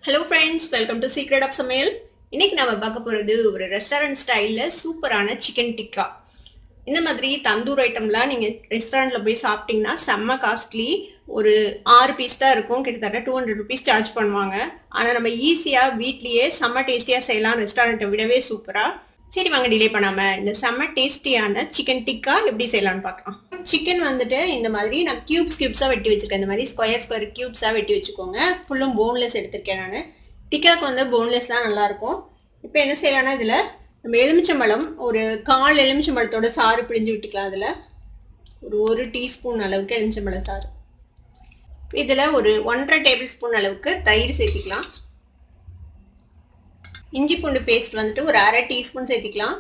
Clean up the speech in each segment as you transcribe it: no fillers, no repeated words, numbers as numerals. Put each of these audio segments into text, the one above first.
Hello friends, welcome to Secret of Samail. இன்னைக்கு நாம பார்க்க போறது ஒரு ரெஸ்டாரண்ட் ஸ்டைல்ல சூப்பரான சிக்கன் டிக்கா. இந்த மாதிரி தந்தூர் ஐட்டம்லாம் நீங்க ரெஸ்டாரண்ட்ல போய் சாப்பிட்டீங்கன்னா செம்ம காஸ்ட்லி. ஒரு 6 பீஸ் தான் இருக்கும், கிட்டத்தட்ட 200 rupees சார்ஜ் பண்ணுவாங்க. ஆனா நம்ம ஈஸியா வீட்லயே செம்ம டேஸ்டியா செய்யலாம், ரெஸ்டாரண்ட்டை விடவே சூப்பரா. சரி வாங்க டிலே பண்ணாம இந்த செம்ம டேஸ்டியான சிக்கன் டிக்கா எப்படி செய்யலாம்னு பார்க்கலாம். சிக்கன் வந்துட்டு இந்த மாதிரி நான் கியூப்ஸா வெட்டி வச்சிருக்கேன். இந்த மாதிரி ஸ்கொயர் கியூப்ஸா வெட்டி வச்சுக்கோங்க. ஃபுல்லும் போன்லெஸ் எடுத்திருக்கேன் நான். டிக்காக்கு வந்து போன்லெஸ் தான் நல்லா இருக்கும். இப்போ என்ன செய்யலாம்னா இதுல நம்ம எலுமிச்சம்பழம் ஒரு 1/4 எலுமிச்சம்பழத்தோட சாறு பிழிஞ்சு விட்டுக்கலாம். அதுல ஒரு டீஸ்பூன் அளவுக்கு எலுமிச்சம்பழம் சாறு. இதுல ஒரு 1.5 டேபிள் அளவுக்கு தயிர் சேர்த்திக்கலாம். இஞ்சி பூண்டு பேஸ்ட் வந்துட்டு ஒரு 1/2 டீஸ்பூன் சேர்த்திக்கலாம்.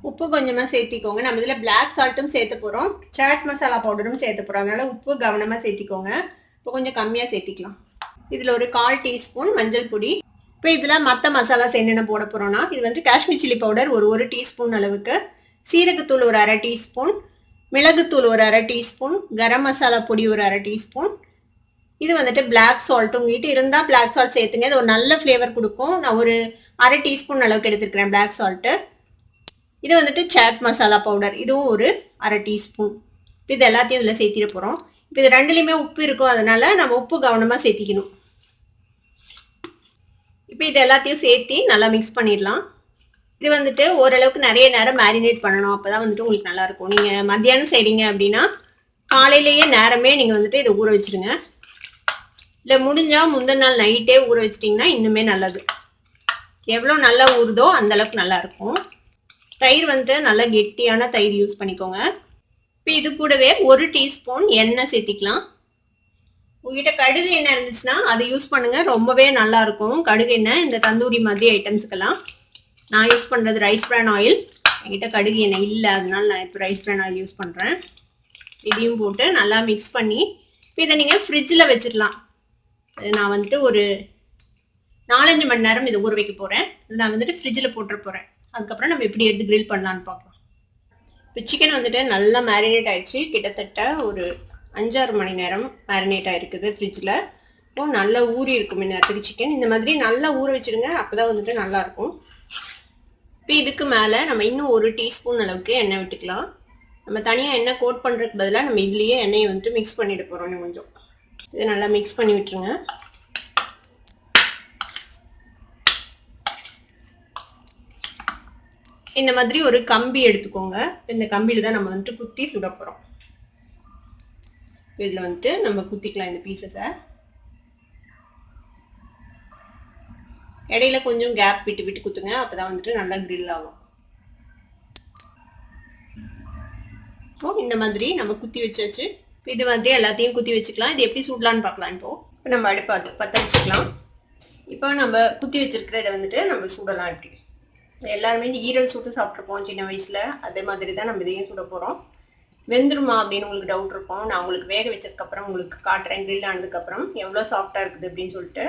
உப்பு கொஞ்சமா சேர்த்திக்கோங்க. நம்ம இதுல பிளாக் சால்ட்டும் சேர்த்து போறோம், சாட் மசாலா பவுடரும் சேர்த்து போறோம். அதனால உப்பு கவனமா சேர்த்திக்கோங்க. இப்போ கொஞ்சம் கம்மியா சேர்த்திக்கலாம். இதுல ஒரு 1/4 டீஸ்பூன் மஞ்சள் பொடி. இப்போ இதுல மற்ற மசாலாஸ் என்னென்ன போட போறோம்னா, இது வந்து காஷ்மீர் சில்லி பவுடர் ஒரு டீஸ்பூன் அளவுக்கு, சீரகத்தூள் ஒரு 1/2 டீஸ்பூன், மிளகுத்தூள் ஒரு 1/2 டீஸ்பூன், கரம் மசாலா பொடி ஒரு 1/2 டீஸ்பூன். இது வந்துட்டு பிளாக் சால்ட், உங்ககிட்ட இருந்தா பிளாக் சால்ட் சேர்த்துங்க, இது ஒரு நல்ல ஃபிளேவர் கொடுக்கும். நான் ஒரு 1/2 டீஸ்பூன் அளவுக்கு எடுத்துருக்கிறேன் பிளாக் சால்ட். இது வந்துட்டு சாட் மசாலா பவுடர், இதுவும் ஒரு 1/2 டீஸ்பூன். இது எல்லாத்தையும் இதுல சேர்த்திட போறோம். இப்போ இது ரெண்டுலையுமே உப்பு இருக்கும், அதனால நம்ம உப்பு கவனமா சேர்த்திக்கணும். இப்போ இது எல்லாத்தையும் சேர்த்தி நல்லா மிக்ஸ் பண்ணிடலாம். இது வந்துட்டு ஓரளவுக்கு நிறைய நேரம் மேரினேட் பண்ணணும், அப்பதான் வந்துட்டு உங்களுக்கு நல்லா இருக்கும். நீங்க மத்தியானம் செய்றீங்க அப்படின்னா காலையிலேயே நேரமே நீங்க வந்துட்டு இதை ஊற வச்சிருங்க. இல்லை முடிஞ்சா முந்தின நாள் நைட்டே ஊற வச்சிட்டிங்கன்னா இன்னுமே நல்லது. எவ்வளோ நல்லா ஊறுதோ அந்த அளவுக்கு நல்லா இருக்கும். தயிர் வந்துட்டு நல்லா கெட்டியான தயிர் யூஸ் பண்ணிக்கோங்க. இப்போ இது கூடவே 1 டீஸ்பூன் எண்ணெய் சேர்த்திக்கலாம். உங்ககிட்ட கடுகு எண்ணெய் இருந்துச்சுன்னா அதை யூஸ் பண்ணுங்க, ரொம்பவே நல்லா இருக்கும் கடுகு எண்ணெய் இந்த தந்தூரி மாதிரி ஐட்டம்ஸுக்கெல்லாம். நான் யூஸ் பண்றது ரைஸ் பிரான் ஆயில், என்கிட்ட கடுகு எண்ணெய் இல்லை, அதனால நான் இப்போ ரைஸ் பிரான் ஆயில் யூஸ் பண்றேன். இதையும் போட்டு நல்லா மிக்ஸ் பண்ணி இப்போ இதை நீங்க ஃப்ரிட்ஜில் வச்சிடலாம். நான் வந்துட்டு ஒரு 4-5 மணி நேரம் இதை ஊற வைக்க போறேன். நான் வந்துட்டு ஃப்ரிட்ஜில் போட்டுற போறேன். அதுக்கப்புறம் நம்ம எப்படி எடுத்து கிரில் பண்ணலான்னு பார்க்கலாம். இப்போ சிக்கன் வந்துட்டு நல்லா மேரினேட் ஆயிடுச்சு. கிட்டத்தட்ட ஒரு 5-6 மணி நேரம் மேரினேட் ஆயிருக்குது ஃப்ரிட்ஜில். இப்போ நல்லா ஊறி இருக்கும் நேரத்துக்கு சிக்கன். இந்த மாதிரி நல்லா ஊற வச்சிருங்க, அப்போதான் வந்துட்டு நல்லா இருக்கும். இப்போ இதுக்கு மேலே நம்ம இன்னும் 1 டீஸ்பூன் அளவுக்கு எண்ணெய் விட்டுக்கலாம். நம்ம தனியாக எண்ணெய் கோட் பண்ணுறதுக்கு பதிலாக நம்ம இதுலேயே எண்ணெயை வந்துட்டு மிக்ஸ் பண்ணிட்டு போகிறோம். கொஞ்சம் இதை நல்லா மிக்ஸ் பண்ணி விட்டுருங்க. இந்த மாதிரி ஒரு கம்பி எடுத்துக்கோங்க. இந்த கம்பியில தான் நம்ம வந்துட்டு குத்தி சுட போறோம். இதுல வந்துட்டு நம்ம குத்திக்கலாம் இந்த பீசஸை. இடையில கொஞ்சம் கேப் விட்டு விட்டு குத்துங்க, அப்பதான் வந்துட்டு நல்லா கிரில் ஆகும். இப்போ இந்த மாதிரி நம்ம குத்தி வச்சாச்சு. இது மாதிரி எல்லாத்தையும் குத்தி வச்சுக்கலாம். இது எப்படி சுடலான்னு பார்க்கலாம். இப்போ நம்ம அடுப்பு பற்ற வச்சுக்கலாம். இப்போ நம்ம குத்தி வச்சிருக்கிற இதை வந்துட்டு நம்ம சுடலாம். இப்படி எல்லாருமே ஈரல் சுட்டு சாப்பிட்ருப்போம் சின்ன வயசுல, அதே மாதிரி தான் நம்ம இதையும் சுட போறோம். வெந்துருமா அப்படின்னு உங்களுக்கு டவுட் இருக்கும். நான் உங்களுக்கு வேக வச்சதுக்கு அப்புறம் உங்களுக்கு காட்டுறேன், கிரில் ஆனதுக்கு அப்புறம் எவ்வளவு சாஃப்டா இருக்குது அப்படின்னு சொல்லிட்டு.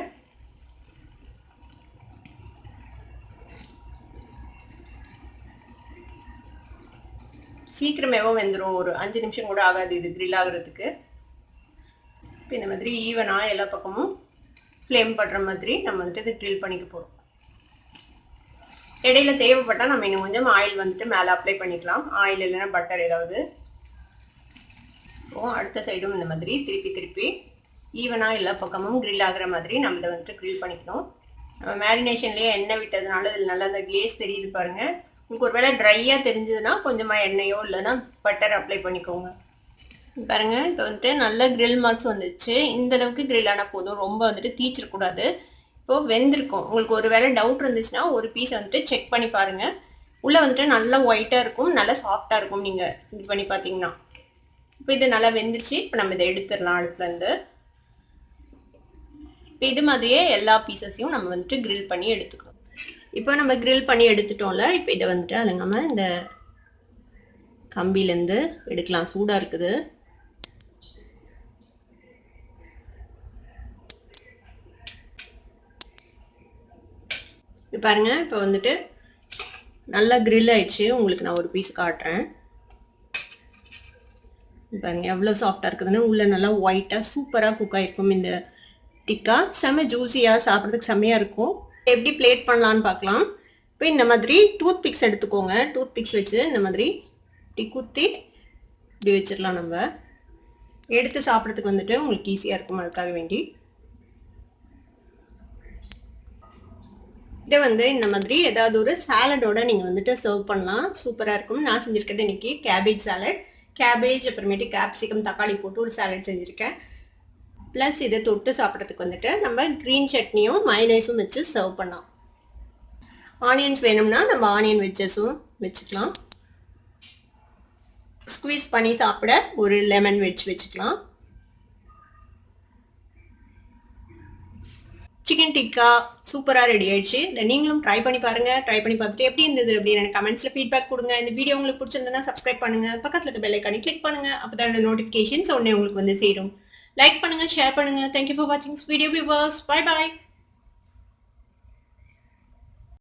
சீக்கிரமேவோ வெந்துடும், ஒரு 5 நிமிஷம் கூட ஆகாது இது கிரில் ஆகுறதுக்கு. இப்போ இந்த மாதிரி ஈவனா எல்லா பக்கமும் ஃப்ளேம் படுற மாதிரி நம்ம வந்துட்டு இது கிரில் பண்ணிக்க போறோம். இடையில தேவைப்பட்டா நம்ம இன்னும் கொஞ்சம் ஆயில் வந்துட்டு மேலே அப்ளை பண்ணிக்கலாம், ஆயில் இல்லைன்னா பட்டர் ஏதாவது. அடுத்த சைடும் இந்த மாதிரி திருப்பி திருப்பி ஈவனா எல்லா பக்கமும் கிரில் ஆகுற மாதிரி நம்ம இதை வந்துட்டு கிரில் பண்ணிக்கணும். நம்ம மேரினேஷன்லேயே எண்ணெய் விட்டதுனால இதில் நல்லா அந்த கிளேஸ் தெரியுது பாருங்க. உங்களுக்கு ஒரு வேளை ட்ரையா தெரிஞ்சதுன்னா கொஞ்சமா எண்ணெயோ இல்லைன்னா பட்டர் அப்ளை பண்ணிக்கோங்க. பாருங்க இப்போ வந்துட்டு நல்ல கிரில் மார்க்ஸ் வந்துச்சு. இந்த அளவுக்கு கிரில் ஆனால் போதும், ரொம்ப வந்துட்டு தீச்சிடக்கூடாது. இப்போ வெந்திருக்கும். உங்களுக்கு ஒரு வேளை டவுட் இருந்துச்சுன்னா ஒரு பீஸ் வந்துட்டு செக் பண்ணி பாருங்க. உள்ள வந்துட்டு நல்லா ஒயிட்டா இருக்கும், நல்லா சாஃப்டா இருக்கும் நீங்க இது பண்ணி பார்த்தீங்கன்னா. இப்போ இது நல்லா வெந்துருச்சு. இப்போ நம்ம இதை எடுத்துடலாம் அடுப்புல இருந்து. இப்போ இது மாதிரியே எல்லா பீசஸையும் நம்ம வந்துட்டு கிரில் பண்ணி எடுத்துக்கணும். இப்போ நம்ம கிரில் பண்ணி எடுத்துட்டோம்ல, இப்போ இதை வந்துட்டு அலங்காம இந்த கம்பிலேருந்து எடுக்கலாம். சூடா இருக்குது. இது பாருங்க இப்போ வந்துட்டு நல்லா கிரில் ஆயிடுச்சு. உங்களுக்கு நான் ஒரு பீஸ் காட்டுறேன். பாருங்க எவ்வளவு சாஃப்டா இருக்குதுன்னு. உள்ள நல்லா ஒயிட்டா சூப்பரா குக் ஆயிருக்கும். இந்த திக்கா செம்ம ஜூஸியாக சாப்பிட்றதுக்கு செம்மையாக இருக்கும். எப்படி பிளேட் பண்ணலான்னு பார்க்கலாம். இப்போ இந்த மாதிரி டூத் பிக்ஸ் எடுத்துக்கோங்க. டூத் பிக்ஸ் வச்சு இந்த மாதிரி இப்படி குத்தி இப்படி வச்சிடலாம். நம்ம எடுத்து சாப்பிட்றதுக்கு வந்துட்டு உங்களுக்கு ஈஸியாக இருக்கும். அதுக்காக வேண்டி இதை வந்து இந்த மாதிரி ஏதாவது ஒரு சாலடோட நீங்கள் வந்துட்டு சர்வ் பண்ணலாம். சூப்பராக இருக்கும். நான் செஞ்சுருக்கிறது இன்னைக்கு கேபேஜ் சாலட். கேபேஜ் அப்புறமேட்டு கேப்சிகம் தக்காளி போட்டு ஒரு சாலட் செஞ்சுருக்கேன். ப்ளஸ் இதை தொட்டு சாப்பிட்றதுக்கு வந்துட்டு நம்ம க்ரீன் சட்னியும் மயனைஸும் வச்சு சர்வ் பண்ணலாம். ஆனியன்ஸ் வேணும்னா நம்ம ஆனியன் வெஜ்ஜஸும் வச்சுக்கலாம். ஸ்குவீஸ் பண்ணி சாப்பிட ஒரு லெமன் வெஜ் வச்சுக்கலாம். சிக்கன் டிக்கா சூப்பராக ரெடி ஆயிடுச்சு. இதை நீங்களும் ட்ரை பண்ணி பாருங்க. ட்ரை பண்ணி பார்த்துட்டு எப்படி இருந்தது அப்படின்னு எனக்கு கமெண்ட்ஸில் ஃபீட்பேக் கொடுங்க. இந்த வீடியோ உங்களுக்கு பிடிச்சிருந்ததுன்னா சப்ஸ்கிரைப் பண்ணுங்க. பக்கத்தில் இருக்க பெல் ஐக்கானை கிளிக் பண்ணுங்க. அப்பதான் நோட்டிஃபிகேஷன்ஸ் உடனே உங்களுக்கு வந்து சேரும். லைக் பண்ணுங்க, ஷேர் பண்ணுங்க. தேங்க்யூ ஃபார் வாட்சிங் வீடியோ வியூவர்ஸ். Bye bye.